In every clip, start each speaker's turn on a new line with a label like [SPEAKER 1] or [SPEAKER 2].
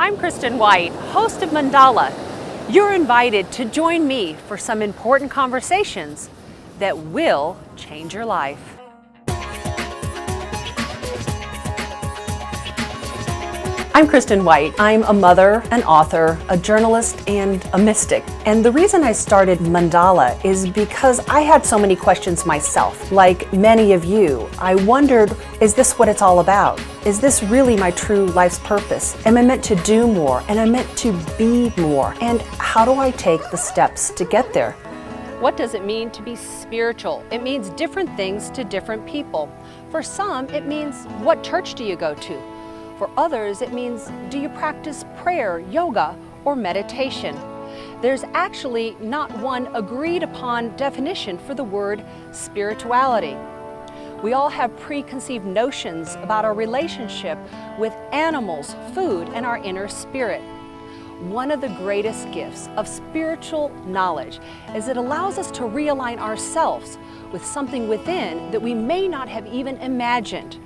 [SPEAKER 1] I'm Kristen White, host of Mandala. You're invited to join me for some important conversations that will change your life. I'm Kristen White. I'm a mother, an author, a journalist, and a mystic. And the reason I started Mandala is because I had so many questions myself. Like many of you, I wondered, is this what it's all about? Is this really my true life's purpose? Am I meant to do more? And I'm meant to be more? And how do I take the steps to get there? What does it mean to be spiritual? It means different things to different people. For some, it means, what church do you go to? For others, it means, do you practice prayer, yoga, or meditation? There's actually not one agreed upon definition for the word spirituality. We all have preconceived notions about our relationship with animals, food, and our inner spirit. One of the greatest gifts of spiritual knowledge is it allows us to realign ourselves with something within that we may not have even imagined.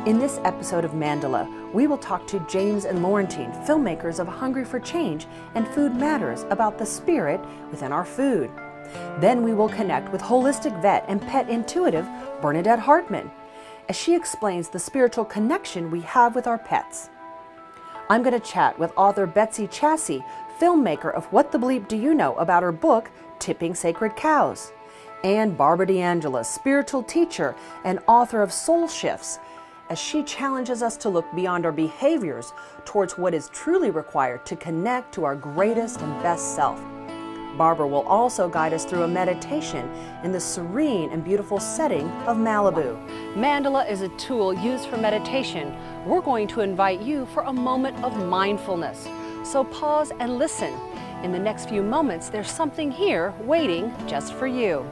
[SPEAKER 1] In this episode of Mandala, we will talk to James and Laurentine, filmmakers of Hungry for Change and Food Matters, about the spirit within our food. Then we will connect with holistic vet and pet intuitive Bernadette Hartman as she explains the spiritual connection we have with our pets. I'm going to chat with author Betsy Chassie, filmmaker of What the Bleep Do You Know, about her book, Tipping Sacred Cows, and Barbara DeAngela, spiritual teacher and author of Soul Shifts, as she challenges us to look beyond our behaviors towards what is truly required to connect to our greatest and best self. Barbara will also guide us through a meditation in the serene and beautiful setting of Malibu. Mandala is a tool used for meditation. We're going to invite you for a moment of mindfulness. So pause and listen. In the next few moments, there's something here waiting just for you.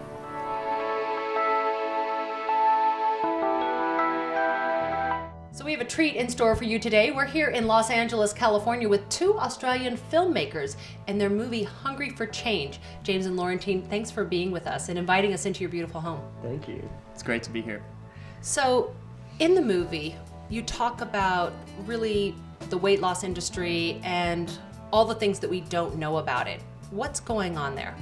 [SPEAKER 1] So we have a treat in store for you today. We're here in Los Angeles, California with two Australian filmmakers and their movie Hungry for Change. James and Laurentine, thanks for being with us and inviting us into your beautiful home.
[SPEAKER 2] Thank you. It's great to be here.
[SPEAKER 1] So in the movie, you talk about really the weight loss industry and all the things that we don't know about it. What's going on there?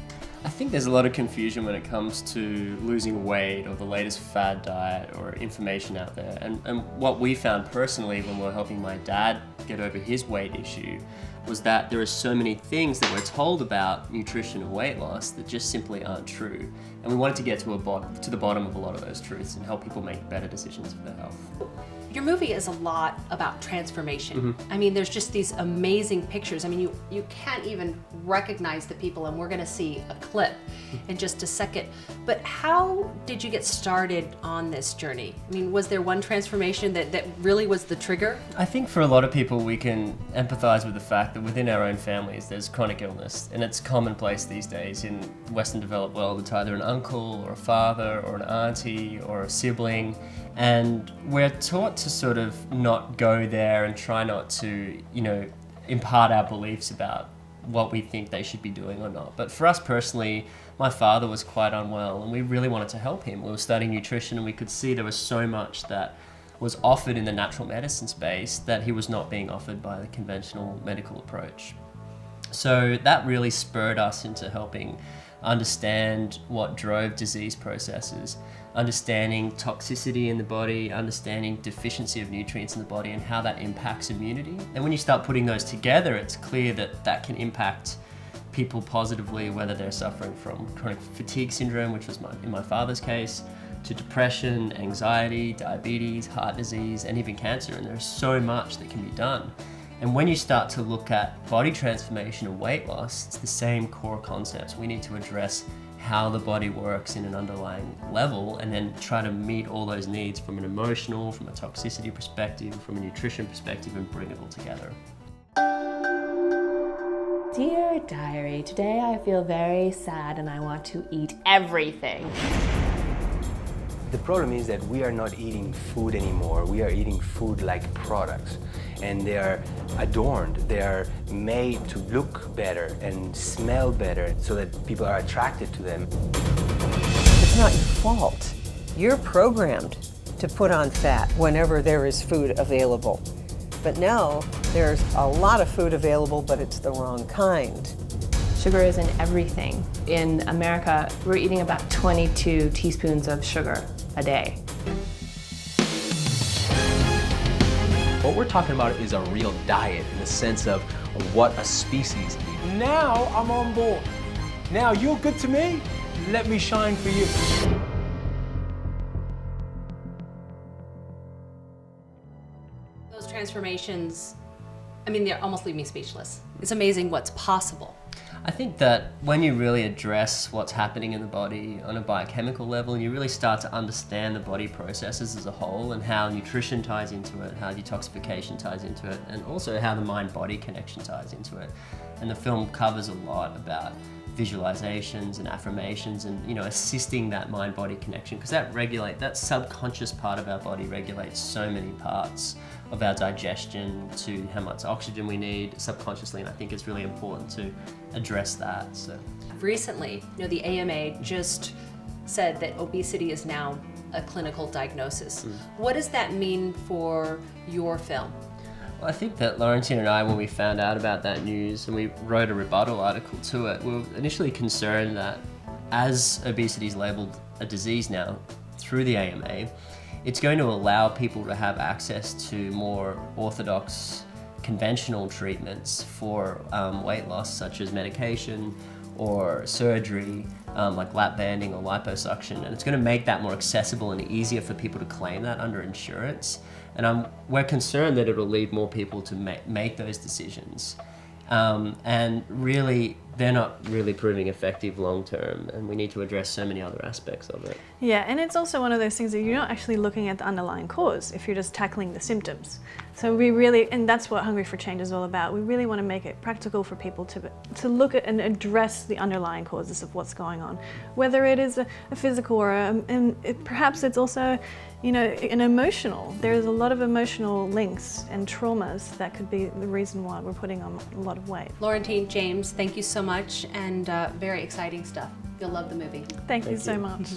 [SPEAKER 2] I think there's a lot of confusion when it comes to losing weight or the latest fad diet or information out there. And what we found personally when we were helping my dad get over his weight issue was that there are so many things that we're told about nutrition and weight loss that just simply aren't true. And we wanted to get to the bottom of a lot of those truths and help people make better decisions for their health.
[SPEAKER 1] Your movie is a lot about transformation. I mean, there's just these amazing pictures. I mean, you can't even recognize the people, and we're gonna see a clip in just a second. But how did you get started on this journey? I mean, was there one transformation that really was the trigger?
[SPEAKER 2] I think for a lot of people, we can empathize with the fact that within our own families, there's chronic illness, and it's commonplace these days in the Western developed world. It's either an uncle or a father or an auntie or a sibling. And we're taught to sort of not go there and try not to, impart our beliefs about what we think they should be doing or not. But for us personally, my father was quite unwell and we really wanted to help him. We were studying nutrition and we could see there was so much that was offered in the natural medicine space that he was not being offered by the conventional medical approach. So that really spurred us into helping understand what drove disease processes, understanding toxicity in the body, understanding deficiency of nutrients in the body and how that impacts immunity. And when you start putting those together, it's clear that that can impact people positively, whether they're suffering from chronic fatigue syndrome, which was in my father's case, to depression, anxiety, diabetes, heart disease, and even cancer. And there's so much that can be done. And when you start to look at body transformation and weight loss, it's the same core concepts. We need to address how the body works in an underlying level and then try to meet all those needs from an emotional, from a toxicity perspective, from a nutrition perspective, and bring it all together.
[SPEAKER 3] Dear Diary, today I feel very sad and I want to eat everything.
[SPEAKER 4] The problem is that we are not eating food anymore. We are eating food like products. And they are adorned. They are made to look better and smell better so that people are attracted to them.
[SPEAKER 5] It's not your fault. You're programmed to put on fat whenever there is food available. But now there's a lot of food available, but it's the wrong kind.
[SPEAKER 3] Sugar is in everything. In America, we're eating about 22 teaspoons of sugar a day.
[SPEAKER 6] What we're talking about is a real diet in the sense of what a species eats.
[SPEAKER 7] Now I'm on board. Now you're good to me, let me shine for you.
[SPEAKER 1] Those transformations, I mean, they almost leave me speechless. It's amazing what's possible.
[SPEAKER 2] I think that when you really address what's happening in the body on a biochemical level, and you really start to understand the body processes as a whole and how nutrition ties into it, how detoxification ties into it, and also how the mind-body connection ties into it. And the film covers a lot about visualizations and affirmations and, you know, assisting that mind-body connection, because that subconscious part of our body regulates so many parts of our digestion to how much oxygen we need subconsciously, and I think it's really important to address that. So
[SPEAKER 1] Recently, you know, the AMA just said that obesity is now a clinical diagnosis. What does that mean for your film?
[SPEAKER 2] Well, I think that Laurentine and I, when we found out about that news and we wrote a rebuttal article to it, we were initially concerned that as obesity is labelled a disease now through the AMA, it's going to allow people to have access to more orthodox, conventional treatments for weight loss, such as medication or surgery, like lap banding or liposuction, and it's going to make that more accessible and easier for people to claim that under insurance. And we're concerned that it'll lead more people to make those decisions. And really, they're not really proving effective long term, and we need to address so many other aspects of it.
[SPEAKER 8] Yeah, and it's also one of those things that you're not actually looking at the underlying cause if you're just tackling the symptoms. So we really, and that's what Hungry for Change is all about, we really want to make it practical for people to look at and address the underlying causes of what's going on. Whether it is a physical or perhaps it's also, you know, an emotional. There's a lot of emotional links and traumas that could be the reason why we're putting on a lot of weight.
[SPEAKER 1] Laurentine, James, thank you so much, and very exciting stuff. You'll love the movie.
[SPEAKER 8] Thank you so much.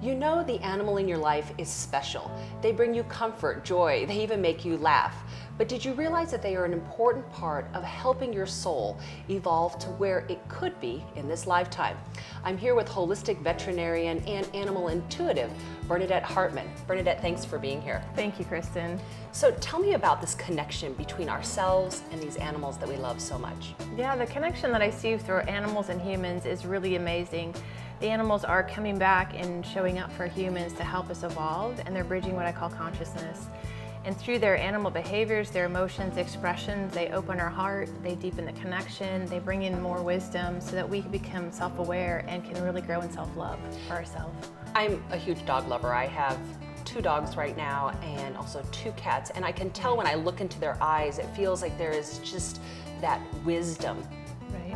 [SPEAKER 1] You know the animal in your life is special. They bring you comfort, joy, they even make you laugh. But did you realize that they are an important part of helping your soul evolve to where it could be in this lifetime? I'm here with holistic veterinarian and animal intuitive, Bernadette Hartman. Bernadette, thanks for being here.
[SPEAKER 3] Thank you, Kristen.
[SPEAKER 1] So tell me about this connection between ourselves and these animals that we love so much.
[SPEAKER 9] Yeah, the connection that I see through animals and humans is really amazing. The animals are coming back and showing up for humans to help us evolve, and they're bridging what I call consciousness. And through their animal behaviors, their emotions, expressions, they open our heart, they deepen the connection, they bring in more wisdom so that we can become self-aware and can really grow in self-love for ourselves.
[SPEAKER 1] I'm a huge dog lover. I have 2 dogs right now and also 2 cats, and I can tell when I look into their eyes, it feels like there is just that wisdom.
[SPEAKER 9] Right.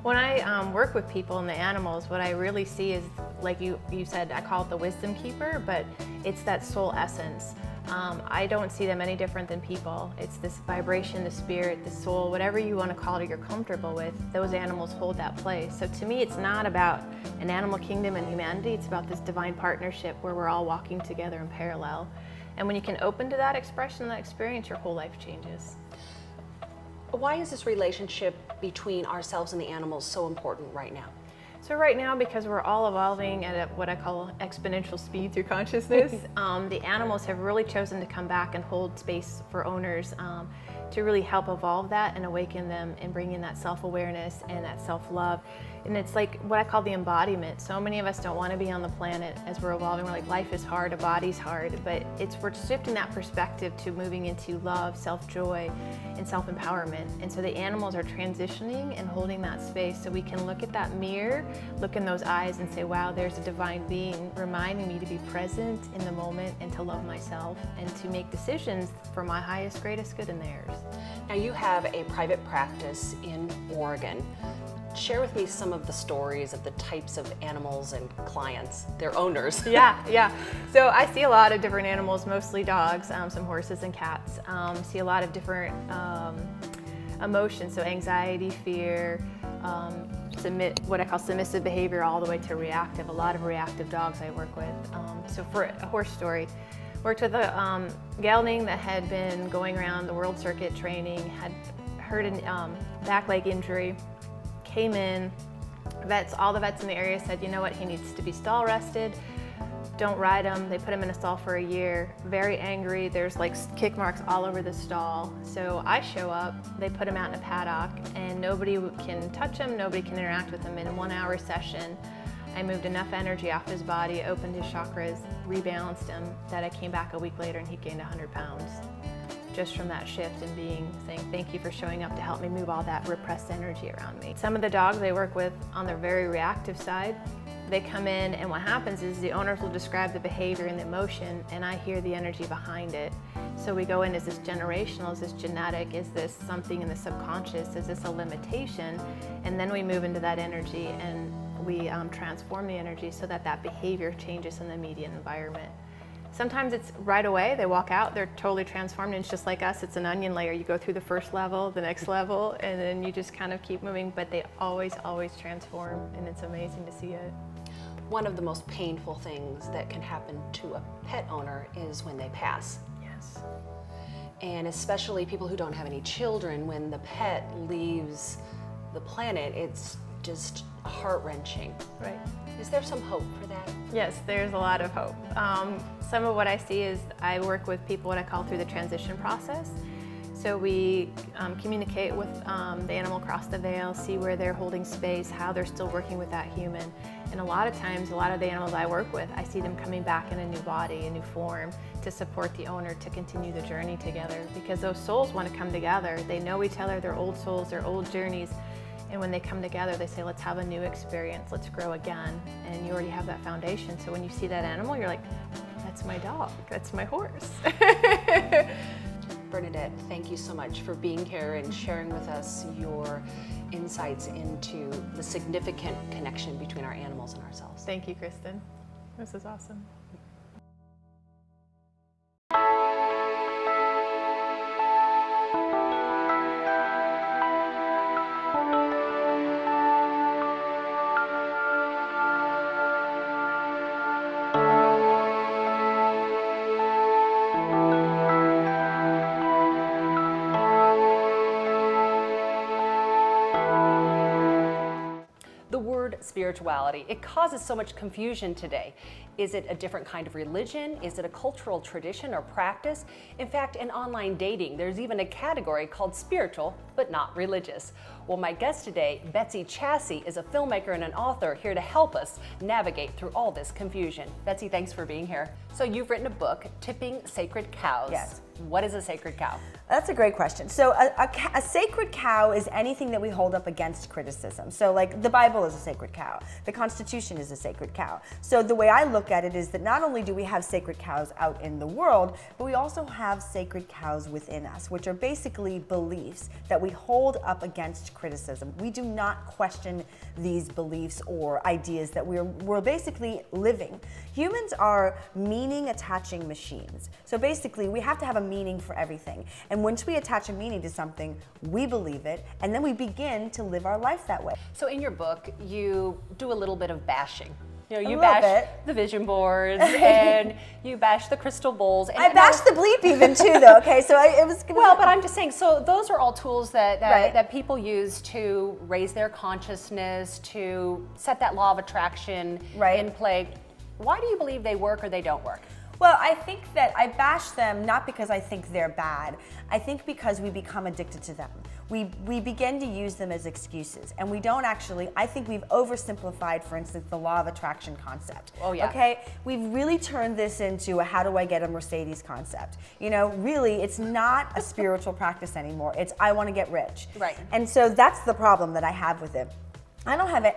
[SPEAKER 9] When I work with people and the animals, what I really see is, like you said, I call it the wisdom keeper, but it's that soul essence. I don't see them any different than people. It's this vibration, the spirit, the soul, whatever you want to call it or you're comfortable with, those animals hold that place. So to me, it's not about an animal kingdom and humanity, it's about this divine partnership where we're all walking together in parallel. And when you can open to that expression, that experience, your whole life changes.
[SPEAKER 1] Why is this relationship between ourselves and the animals so important right now?
[SPEAKER 9] So right now, because we're all evolving at what I call exponential speed through consciousness, the animals have really chosen to come back and hold space for owners to really help evolve that and awaken them and bring in that self-awareness and that self-love. And it's like what I call the embodiment. So many of us don't want to be on the planet as we're evolving. We're like, life is hard, a body's hard, but we're shifting that perspective to moving into love, self-joy, and self-empowerment. And so the animals are transitioning and holding that space so we can look at that mirror, look in those eyes and say, wow, there's a divine being reminding me to be present in the moment and to love myself and to make decisions for my highest, greatest good and theirs.
[SPEAKER 1] Now you have a private practice in Oregon. Share with me some of the stories of the types of animals and clients, their owners.
[SPEAKER 9] Yeah. So I see a lot of different animals, mostly dogs, some horses and cats. See a lot of different emotions, so anxiety, fear, what I call submissive behavior, all the way to reactive. A lot of reactive dogs I work with. So for a horse story, worked with a gelding that had been going around the world circuit training, had hurt a back leg injury, came in, all the vets in the area said, you know what, he needs to be stall rested, don't ride him. They put him in a stall for a year, very angry, there's like kick marks all over the stall. So I show up, they put him out in a paddock, and nobody can touch him, nobody can interact with him. In a 1 hour session, I moved enough energy off his body, opened his chakras, rebalanced him, that I came back a week later and he'd gained 100 pounds. Just from that shift and saying thank you for showing up to help me move all that repressed energy around me. Some of the dogs I work with on the very reactive side, they come in, and what happens is the owners will describe the behavior and the emotion, and I hear the energy behind it. So we go in, is this generational, is this genetic, is this something in the subconscious, is this a limitation? And then we move into that energy and we transform the energy so that that behavior changes in the immediate environment. Sometimes it's right away, they walk out, they're totally transformed, and it's just like us, it's an onion layer. You go through the first level, the next level, and then you just kind of keep moving, but they always, always transform, and it's amazing to see it.
[SPEAKER 1] One of the most painful things that can happen to a pet owner is when they pass.
[SPEAKER 9] Yes.
[SPEAKER 1] And especially people who don't have any children, when the pet leaves the planet, it's just heart-wrenching.
[SPEAKER 9] Right.
[SPEAKER 1] Is there some hope for that?
[SPEAKER 9] Yes, there's a lot of hope. Some of what I see is I work with people what I call through the transition process. So we communicate with the animal across the veil, see where they're holding space, how they're still working with that human. And a lot of times, a lot of the animals I work with, I see them coming back in a new body, a new form, to support the owner to continue the journey together. Because those souls want to come together. They know each other, their old souls, their old journeys. And when they come together, they say, let's have a new experience, let's grow again. And you already have that foundation. So when you see that animal, you're like, that's my dog, that's my horse.
[SPEAKER 1] Bernadette, thank you so much for being here and sharing with us your insights into the significant connection between our animals and ourselves.
[SPEAKER 9] Thank you, Kristen. This is awesome.
[SPEAKER 1] Spirituality. It causes so much confusion today. Is it a different kind of religion? Is it a cultural tradition or practice? In fact, in online dating, there's even a category called spiritual, but not religious. Well, my guest today, Betsy Chassie, is a filmmaker and an author here to help us navigate through all this confusion. Betsy, thanks for being here. So you've written a book, Tipping Sacred Cows.
[SPEAKER 10] Yes.
[SPEAKER 1] What is a sacred cow?
[SPEAKER 10] That's a great question. So a sacred cow is anything that we hold up against criticism. So like the Bible is a sacred cow. The Constitution is a sacred cow. So the way I look at it is that not only do we have sacred cows out in the world, but we also have sacred cows within us, which are basically beliefs that we hold up against criticism. We do not question these beliefs or ideas that we're basically living. Humans are meaning-attaching machines. So basically, we have to have a meaning for everything. And once we attach a meaning to something, we believe it, and then we begin to live our life that way.
[SPEAKER 1] So in your book, you do a little bit of bashing. You know, you
[SPEAKER 10] A
[SPEAKER 1] bash
[SPEAKER 10] little bit.
[SPEAKER 1] the vision boards and you bash the crystal bowls. And
[SPEAKER 10] I bashed the bleep even too, though. Okay, so it was
[SPEAKER 1] well, but I'm just saying. So those are all tools that
[SPEAKER 10] Right.
[SPEAKER 1] that people use to raise their consciousness, to set that law of attraction
[SPEAKER 10] Right.
[SPEAKER 1] in play. Why do you believe they work or they don't work?
[SPEAKER 10] Well, I think that I bash them not because I think they're bad. I think because we become addicted to them. We begin to use them as excuses, and we don't actually. I think we've oversimplified, for instance, the law of attraction concept.
[SPEAKER 1] Oh, yeah.
[SPEAKER 10] Okay, we've really turned this into a how do I get a Mercedes concept. You know, really, it's not a spiritual practice anymore. It's I want to get rich.
[SPEAKER 1] Right.
[SPEAKER 10] And so that's the problem that I have with it. I don't have it.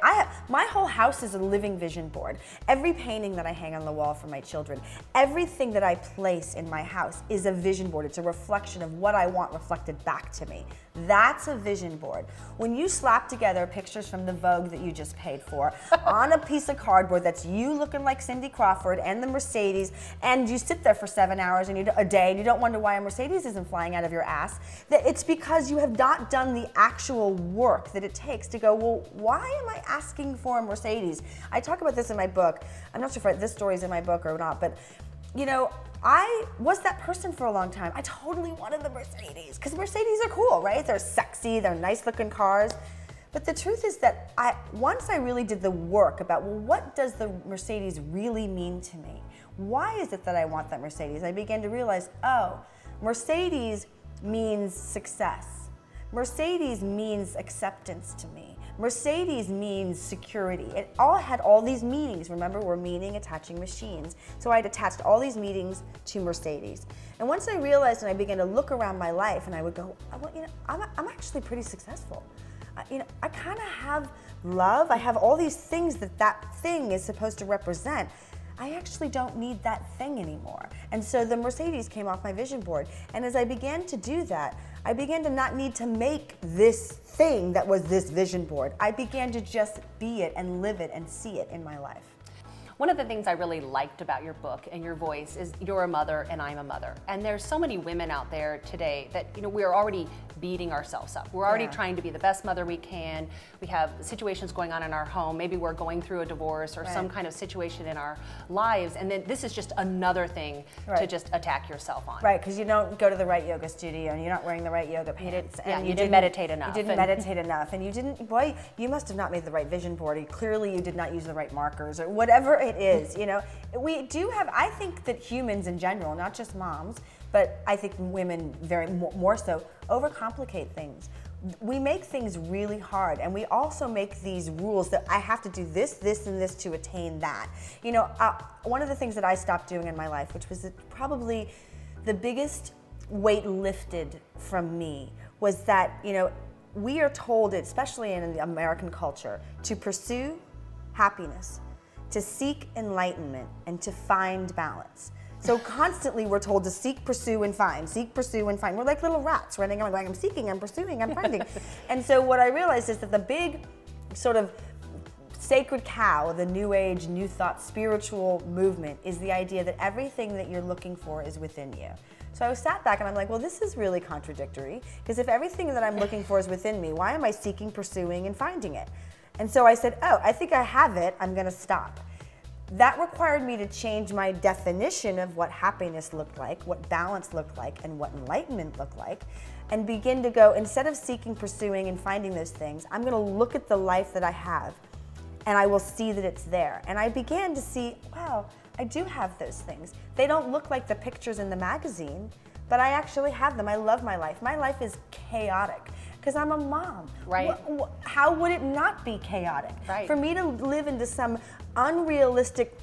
[SPEAKER 10] My whole house is a living vision board. Every painting that I hang on the wall for my children, everything that I place in my house is a vision board. It's a reflection of what I want reflected back to me. That's a vision board. When you slap together pictures from the Vogue that you just paid for on a piece of cardboard that's you looking like Cindy Crawford and the Mercedes, and you sit there for 7 hours a day and you don't wonder why a Mercedes isn't flying out of your ass, that it's because you have not done the actual work that it takes to go, well, why am I asking for a Mercedes? I talk about this in my book. I'm not sure if this story's in my book or not, but you know, I was that person for a long time. I totally wanted the Mercedes because Mercedes are cool, right? They're sexy, they're nice looking cars. But the truth is that once I really did the work about, well, what does the Mercedes really mean to me? Why is it that I want that Mercedes? I began to realize, oh, Mercedes means success. Mercedes means acceptance to me. Mercedes means security. It all had all these meanings. Remember, we're meaning attaching machines. So I'd attached all these meanings to Mercedes. And once I realized and I began to look around my life and I would go, well, you know, I'm actually pretty successful. You know, I kind of have love. I have all these things that thing is supposed to represent. I actually don't need that thing anymore. And so the Mercedes came off my vision board. And as I began to do that, I began to not need to make this thing that was this vision board. I began to just be it and live it and see it in my life.
[SPEAKER 1] One of the things I really liked about your book and your voice is you're a mother and I'm a mother. And there's so many women out there today that, you know, we're already beating ourselves up. We're already trying to be the best mother we can. We have situations going on in our home. Maybe we're going through a divorce or some kind of situation in our lives. And then this is just another thing to just attack yourself on.
[SPEAKER 10] Right, because you don't go to the right yoga studio and you're not wearing the right yoga pants.
[SPEAKER 1] And you didn't meditate enough.
[SPEAKER 10] You didn't meditate enough. And you didn't, boy, you must have not made the right vision board. Clearly you did not use the right markers or whatever it is, you know. We do have, I think that humans in general, not just moms, but I think women very more so, overcomplicate things. We make things really hard, and we also make these rules that I have to do this, this, and this to attain that. You know, one of the things that I stopped doing in my life, which was probably the biggest weight lifted from me, was that, you know, we are told, especially in the American culture, to pursue happiness, to seek enlightenment, and to find balance. So constantly we're told to seek, pursue, and find. Seek, pursue, and find. We're like little rats running around going, I'm seeking, I'm pursuing, I'm finding. And so what I realized is that the big sort of sacred cow, the new age, new thought, spiritual movement is the idea that everything that you're looking for is within you. So I sat back and I'm like, well, this is really contradictory, because if everything that I'm looking for is within me, why am I seeking, pursuing, and finding it? And so I said, oh, I think I have it, I'm gonna stop. That required me to change my definition of what happiness looked like, what balance looked like, and what enlightenment looked like, and begin to go, instead of seeking, pursuing, and finding those things, I'm gonna look at the life that I have, and I will see that it's there. And I began to see, wow, I do have those things. They don't look like the pictures in the magazine, but I actually have them. I love my life. My life is chaotic, because I'm a mom.
[SPEAKER 1] Right.
[SPEAKER 10] How would it not be chaotic?
[SPEAKER 1] Right.
[SPEAKER 10] For me to live into some unrealistic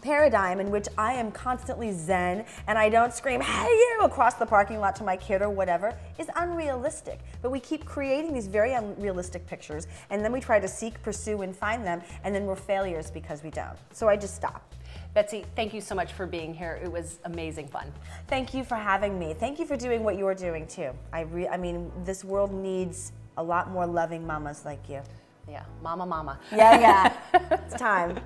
[SPEAKER 10] paradigm in which I am constantly zen and I don't scream, hey you, across the parking lot to my kid or whatever, is unrealistic. But we keep creating these very unrealistic pictures, and then we try to seek, pursue, and find them, and then we're failures because we don't. So I just stop.
[SPEAKER 1] Betsy, thank you so much for being here. It was amazing fun.
[SPEAKER 10] Thank you for having me. Thank you for doing what you're doing too. I mean, this world needs a lot more loving mamas like you.
[SPEAKER 1] Yeah, mama.
[SPEAKER 10] Yeah, it's time.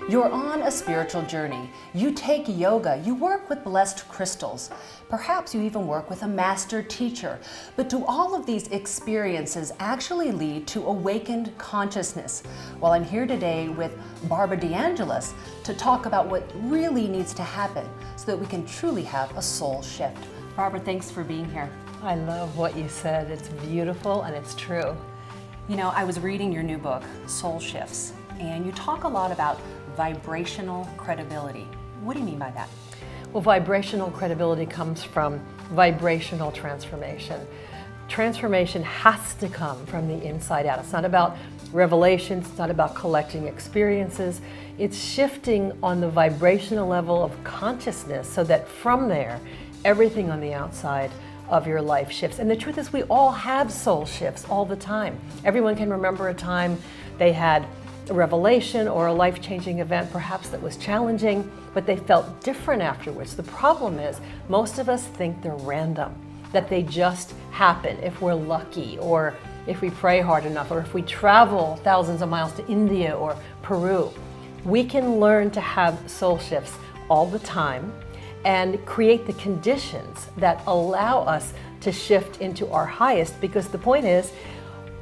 [SPEAKER 1] You're on a spiritual journey. You take yoga, you work with blessed crystals. Perhaps you even work with a master teacher. But do all of these experiences actually lead to awakened consciousness? Well, I'm here today with Barbara DeAngelis to talk about what really needs to happen so that we can truly have a soul shift. Barbara, thanks for being here.
[SPEAKER 5] I love what you said. It's beautiful and it's true.
[SPEAKER 1] You know, I was reading your new book, Soul Shifts, and you talk a lot about vibrational credibility. What do you mean by that?
[SPEAKER 5] Well, vibrational credibility comes from vibrational transformation. Transformation has to come from the inside out. It's not about revelations, it's not about collecting experiences. It's shifting on the vibrational level of consciousness so that from there, everything on the outside of your life shifts. And the truth is, we all have soul shifts all the time. Everyone can remember a time they had a revelation or a life-changing event, perhaps that was challenging, but they felt different afterwards. The problem is, most of us think they're random, that they just happen if we're lucky, or if we pray hard enough, or if we travel thousands of miles to India or Peru. We can learn to have soul shifts all the time and create the conditions that allow us to shift into our highest, because the point is,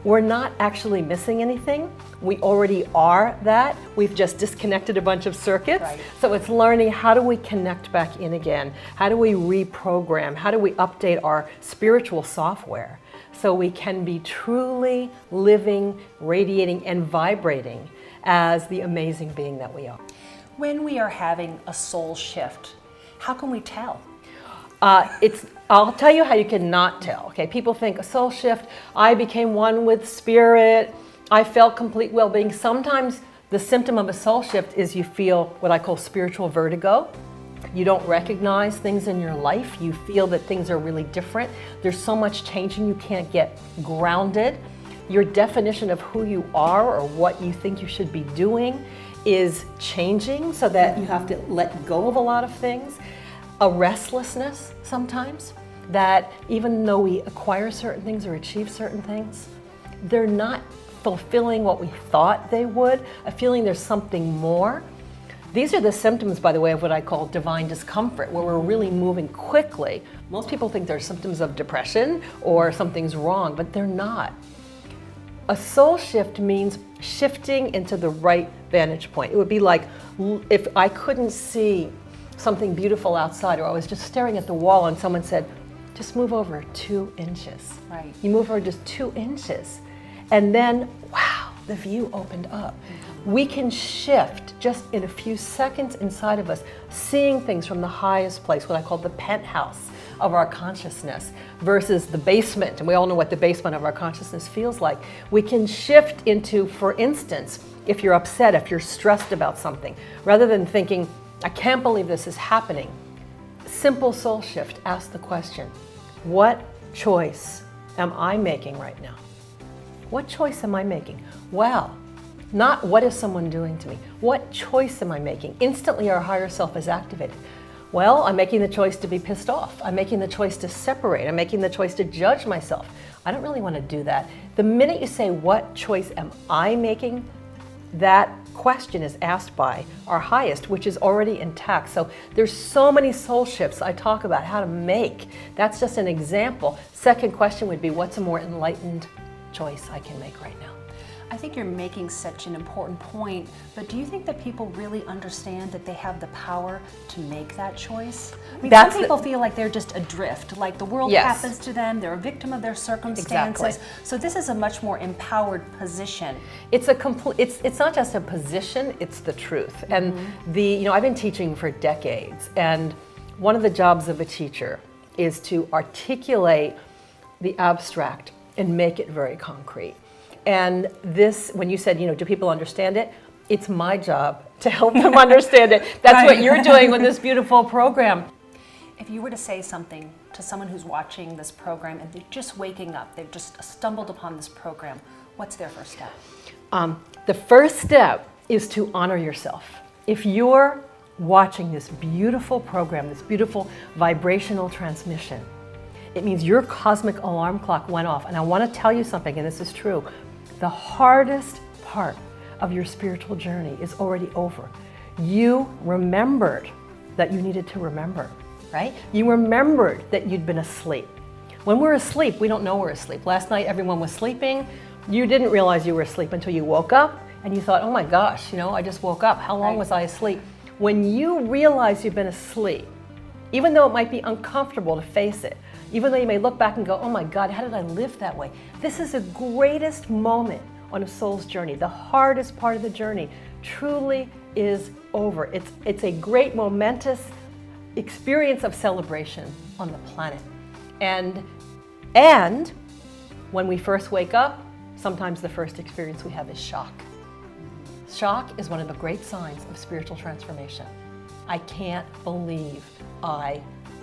[SPEAKER 5] we're not actually missing anything. We already are that. We've just disconnected a bunch of circuits.
[SPEAKER 1] Right.
[SPEAKER 5] So it's learning, how do we connect back in again? How do we reprogram? How do we update our spiritual software so we can be truly living, radiating, and vibrating as the amazing being that we are?
[SPEAKER 1] When we are having a soul shift, how can we tell?
[SPEAKER 5] I'll tell you how you cannot tell. Okay, people think a soul shift, I became one with spirit, I felt complete well-being. Sometimes the symptom of a soul shift is you feel what I call spiritual vertigo. You don't recognize things in your life. You feel that things are really different. There's so much changing, you can't get grounded. Your definition of who you are or what you think you should be doing is changing, so that you have to let go of a lot of things. A restlessness sometimes, that even though we acquire certain things or achieve certain things, they're not fulfilling what we thought they would, a feeling there's something more. These are the symptoms, by the way, of what I call divine discomfort, where we're really moving quickly. Most people think they're symptoms of depression or something's wrong, but they're not. A soul shift means shifting into the right vantage point. It would be like if I couldn't see something beautiful outside, or I was just staring at the wall and someone said, just move over 2 inches.
[SPEAKER 1] Right.
[SPEAKER 5] You move over just 2 inches. And then, wow, the view opened up. We can shift just in a few seconds inside of us, seeing things from the highest place, what I call the penthouse of our consciousness, versus the basement. And we all know what the basement of our consciousness feels like. We can shift into, for instance, if you're upset, if you're stressed about something, rather than thinking, I can't believe this is happening. Simple soul shift, ask the question, what choice am I making right now? What choice am I making? Wow, not what is someone doing to me? What choice am I making? Instantly our higher self is activated. Well, I'm making the choice to be pissed off. I'm making the choice to separate. I'm making the choice to judge myself. I don't really want to do that. The minute you say, what choice am I making? That question is asked by our highest, which is already intact. So there's so many soul shifts I talk about how to make. That's just an example. Second question would be, what's a more enlightened choice I can make right now?
[SPEAKER 1] I think you're making such an important point, but do you think that people really understand that they have the power to make that choice? I mean, some people feel like they're just adrift, like the world happens to them, they're a victim of their circumstances.
[SPEAKER 5] Exactly.
[SPEAKER 1] So this is a much more empowered position.
[SPEAKER 5] It's not just a position, it's the truth. And I've been teaching for decades, and one of the jobs of a teacher is to articulate the abstract and make it very concrete. And this, when you said, do people understand it? It's my job to help them understand it. That's what you're doing with this beautiful program.
[SPEAKER 1] If you were to say something to someone who's watching this program and they're just waking up, they've just stumbled upon this program, what's their first step?
[SPEAKER 5] The first step is to honor yourself. If you're watching this beautiful program, this beautiful vibrational transmission, it means your cosmic alarm clock went off. And I want to tell you something, and this is true. The hardest part of your spiritual journey is already over. You remembered that you needed to remember, right? You remembered that you'd been asleep. When we're asleep, we don't know we're asleep. Last night, everyone was sleeping. You didn't realize you were asleep until you woke up, and you thought, oh my gosh, I just woke up. How long was I asleep? When you realize you've been asleep, even though it might be uncomfortable to face it, even though you may look back and go, oh my God, how did I live that way? This is the greatest moment on a soul's journey. The hardest part of the journey truly is over. It's a great momentous experience of celebration on the planet. And when we first wake up, sometimes the first experience we have is shock. Shock is one of the great signs of spiritual transformation. I can't believe I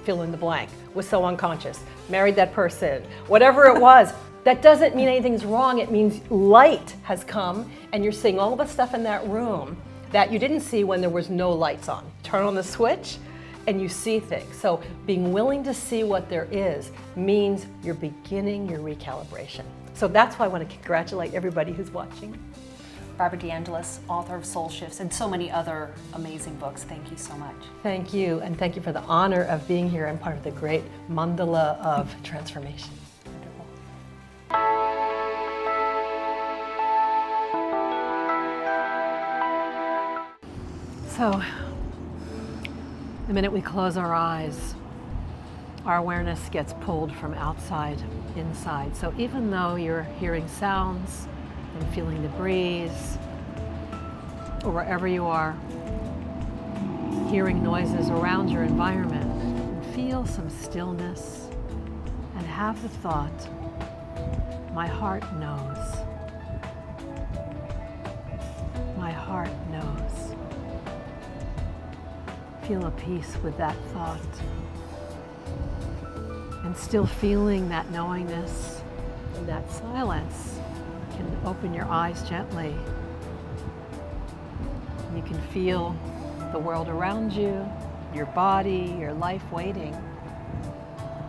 [SPEAKER 5] fill in the blank, was so unconscious, married that person, whatever it was. That doesn't mean anything's wrong. It means light has come and you're seeing all the stuff in that room that you didn't see when there was no lights on. Turn on the switch and you see things. So being willing to see what there is means you're beginning your recalibration. So that's why I want to congratulate everybody who's watching.
[SPEAKER 1] Barbara DeAngelis, author of Soul Shifts and so many other amazing books. Thank you so much.
[SPEAKER 5] Thank you, and thank you for the honor of being here and part of the great mandala of transformation. So, the minute we close our eyes, our awareness gets pulled from outside inside. So even though you're hearing sounds and feeling the breeze, or wherever you are, hearing noises around your environment, and feel some stillness and have the thought, my heart knows. My heart knows. Feel a peace with that thought. And still feeling that knowingness and that silence, you can open your eyes gently. You can feel the world around you, your body, your life waiting.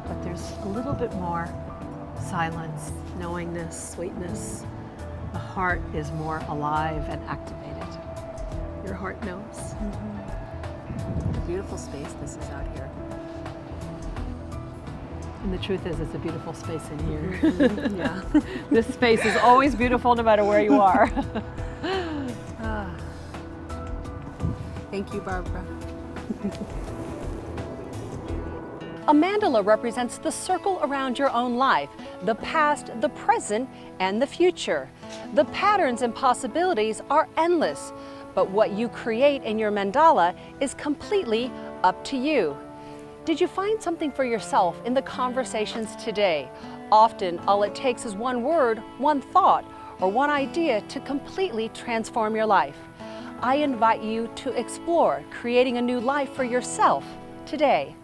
[SPEAKER 5] But there's a little bit more silence, knowingness, sweetness. The heart is more alive and activated. Your heart knows.
[SPEAKER 1] What a beautiful space this is out here.
[SPEAKER 5] And the truth is, it's a beautiful space in here. Yeah. This space is always beautiful no matter where you are.
[SPEAKER 1] Thank you, Barbara. A mandala represents the circle around your own life, the past, the present, and the future. The patterns and possibilities are endless, but what you create in your mandala is completely up to you. Did you find something for yourself in the conversations today? Often, all it takes is one word, one thought, or one idea to completely transform your life. I invite you to explore creating a new life for yourself today.